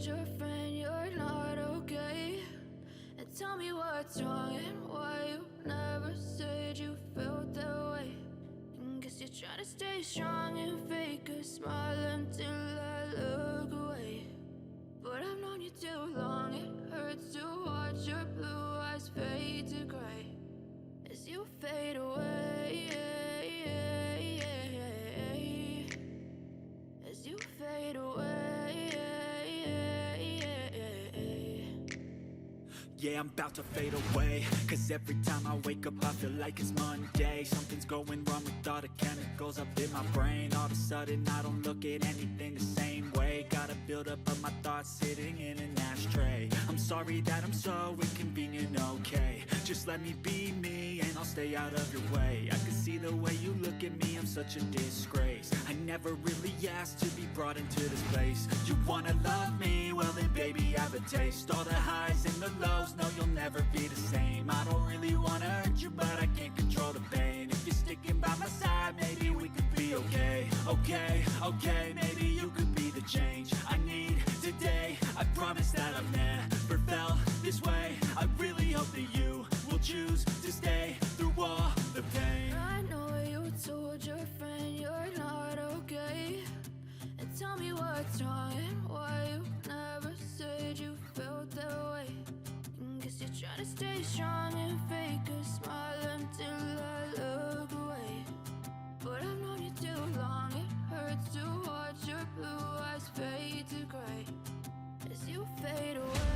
told your friend you're not okay? And tell me what's wrong and why you never said you felt that way. And guess you're trying to stay strong and fake a smile until I look away. But I've known you too long, it hurts to watch your blue eyes fade to gray as you fade away, as you fade away. Yeah, I'm about to fade away, cause every time I wake up I feel like it's Monday. Something's going wrong with all the chemicals up in my brain. All of a sudden I don't look at anything the same way. Got a buildup of my thoughts sitting in an ashtray. I'm sorry that I'm so inconvenient, okay? Just let me be me and I'll stay out of your way. I can see the way you look at me, I'm such a disgrace. I never really asked to be brought into this place. You wanna love me? Well then baby I have a taste. All the highs and the lows, no you'll never be the same. I don't really wanna hurt you but I can't control the pain. If you're sticking by my side maybe we could be okay. Okay, maybe you could be the change I need today. I promise that I've never felt this way. I really hope that you will choose to stay through all the pain. I know you told your friend you're not okay. And tell me what's wrong and why you never said you felt that way. And guess you're trying to stay strong and fake a smile until I look away. But I've known you too long, it hurts to watch your blue eyes fade to gray as you fade away.